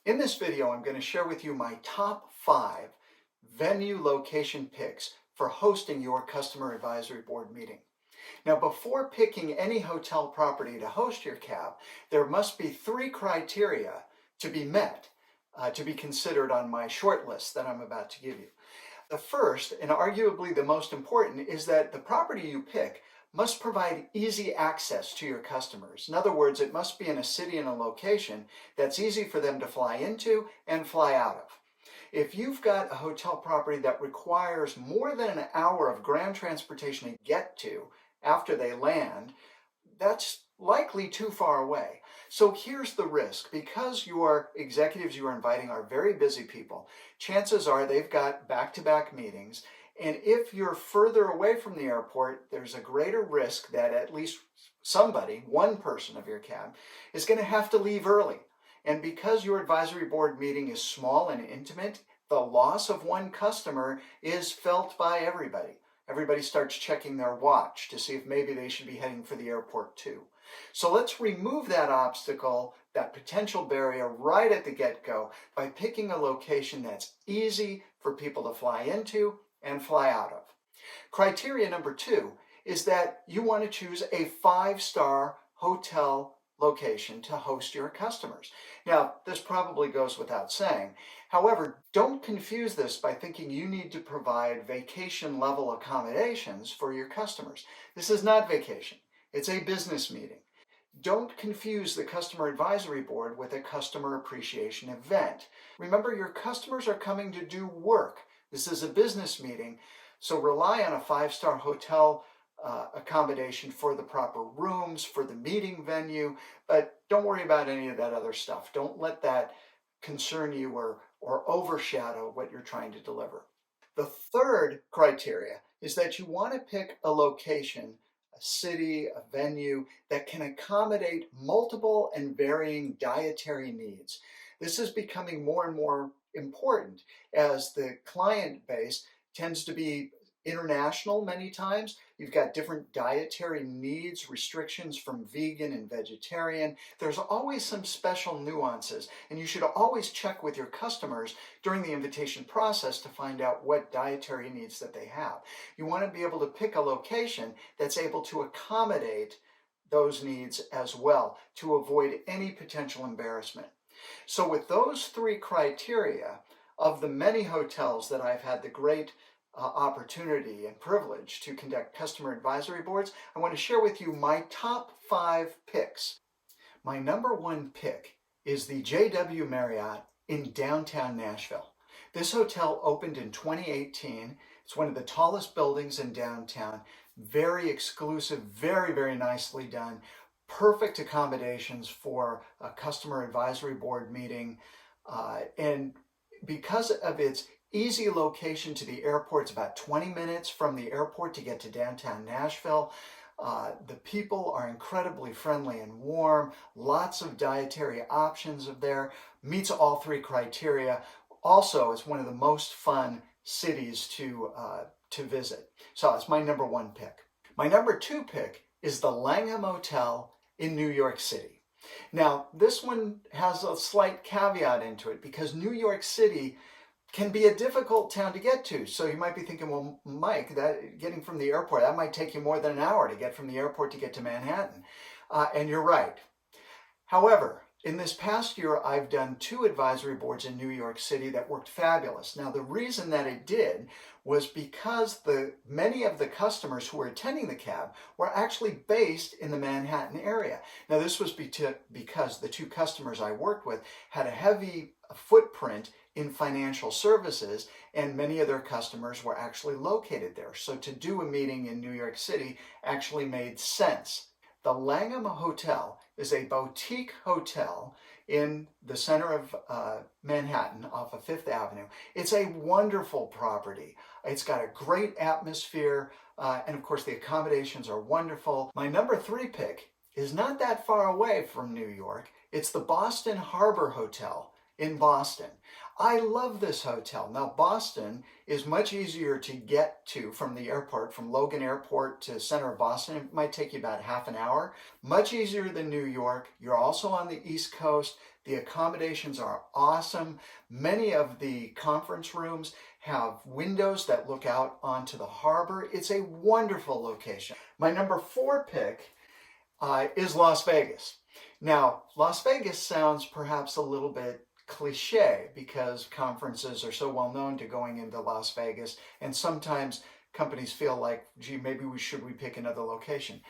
In this video, I'm going to share with you my top 5 venue location picks for hosting your customer advisory board meeting. Now, before picking any hotel property to host your cab, there must be 3 criteria to be met, to be considered on my short list that I'm about to give you. The first, and arguably the most important, is that the property you pick must provide easy access to your customers. In other words, it must be in a city and a location that's easy for them to fly into and fly out of. If you've got a hotel property that requires more than an hour of ground transportation to get to after they land, that's likely too far away. So here's the risk. Because your executives you are inviting are very busy people, chances are they've got back-to-back meetings, and if you're further away from the airport, there's a greater risk that at least somebody, one person of your cab, is going to have to leave early. And because your advisory board meeting is small and intimate, the loss of one customer is felt by everybody. Everybody starts checking their watch to see if maybe they should be heading for the airport too. So let's remove that obstacle, that potential barrier right at the get-go by picking a location that's easy for people to fly into and fly out of. Criteria number 2 is that you want to choose a 5-star hotel location to host your customers. Now, this probably goes without saying. However, don't confuse this by thinking you need to provide vacation level accommodations for your customers. This is not vacation. It's a business meeting. Don't confuse the customer advisory board with a customer appreciation event. Remember, your customers are coming to do work. This is a business meeting, so rely on a 5-star hotel accommodation for the proper rooms, for the meeting venue, but don't worry about any of that other stuff. Don't let that concern you or overshadow what you're trying to deliver. The third criteria is that you want to pick a location, a city, a venue that can accommodate multiple and varying dietary needs. This is becoming more and more important as the client base tends to be international many times. You've got different dietary needs, restrictions from vegan and vegetarian. There's always some special nuances, and you should always check with your customers during the invitation process to find out what dietary needs that they have. You want to be able to pick a location that's able to accommodate those needs as well to avoid any potential embarrassment. So with those 3 criteria, of the many hotels that I've had the great opportunity and privilege to conduct customer advisory boards, I want to share with you my top 5 picks. My number 1 pick is the JW Marriott in downtown Nashville. This hotel opened in 2018. It's one of the tallest buildings in downtown. Very exclusive, very, very nicely done. Perfect accommodations for a customer advisory board meeting. And because of its easy location to the airport, it's about 20 minutes from the airport to get to downtown Nashville. The people are incredibly friendly and warm. Lots of dietary options there. Meets all 3 criteria. Also, it's one of the most fun cities to visit. So it's my number 1 pick. My number 2 pick is the Langham Hotel in New York City. Now, this one has a slight caveat into it because New York City can be a difficult town to get to. So you might be thinking, well, Mike, that getting from the airport, that might take you more than an hour to get from the airport to get to Manhattan. And you're right. However, in this past year, I've done 2 advisory boards in New York City that worked fabulous. Now, the reason that it did was because many of the customers who were attending the cab were actually based in the Manhattan area. Now, this was because the 2 customers I worked with had a heavy footprint in financial services, and many of their customers were actually located there. So to do a meeting in New York City actually made sense. The Langham Hotel is a boutique hotel in the center of Manhattan off of 5th Avenue. It's a wonderful property. It's got a great atmosphere, and of course the accommodations are wonderful. My number 3 pick is not that far away from New York. It's the Boston Harbor Hotel in Boston. I love this hotel. Now, Boston is much easier to get to from the airport, from Logan Airport to center of Boston. It might take you about half an hour. Much easier than New York. You're also on the East Coast. The accommodations are awesome. Many of the conference rooms have windows that look out onto the harbor. It's a wonderful location. My number 4 pick is Las Vegas. Now, Las Vegas sounds perhaps a little bit cliche because conferences are so well known to going into Las Vegas, and sometimes companies feel like, gee, maybe we pick another location.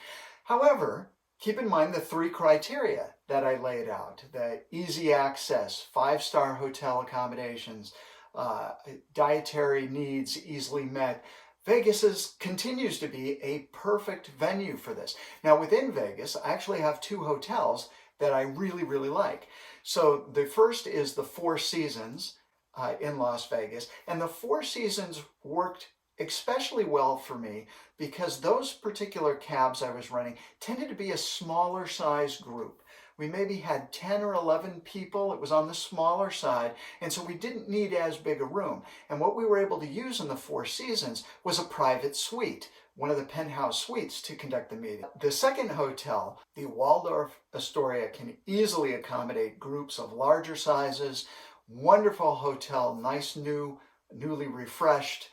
However, keep in mind the 3 criteria that I laid out: the easy access, 5-star hotel accommodations, dietary needs easily met. Vegas continues to be a perfect venue for this. Now, within Vegas, I actually have 2 hotels that I really, really like. So the first is the Four Seasons in Las Vegas. And the Four Seasons worked especially well for me because those particular cabs I was running tended to be a smaller size group. We maybe had 10 or 11 people. It was on the smaller side, and so we didn't need as big a room. And what we were able to use in the Four Seasons was a private suite, one of the penthouse suites, to conduct the meeting. The second hotel, the Waldorf Astoria, can easily accommodate groups of larger sizes. Wonderful hotel, nice, newly refreshed.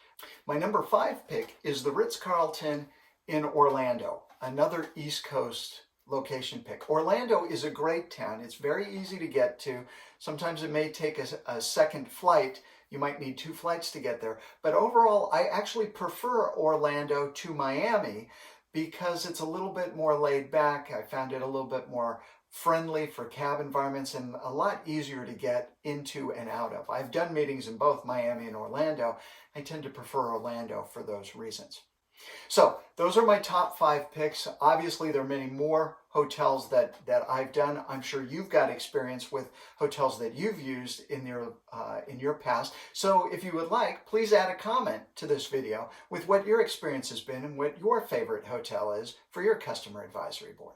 My number 5 pick is the Ritz-Carlton in Orlando, another East Coast location pick. Orlando is a great town. It's very easy to get to. Sometimes it may take a second flight. You might need 2 flights to get there. But overall, I actually prefer Orlando to Miami because it's a little bit more laid back. I found it a little bit more friendly for cab environments and a lot easier to get into and out of. I've done meetings in both Miami and Orlando. I tend to prefer Orlando for those reasons. So those are my top 5 picks. Obviously, there are many more hotels that I've done. I'm sure you've got experience with hotels that you've used in your past. So if you would like, please add a comment to this video with what your experience has been and what your favorite hotel is for your customer advisory board.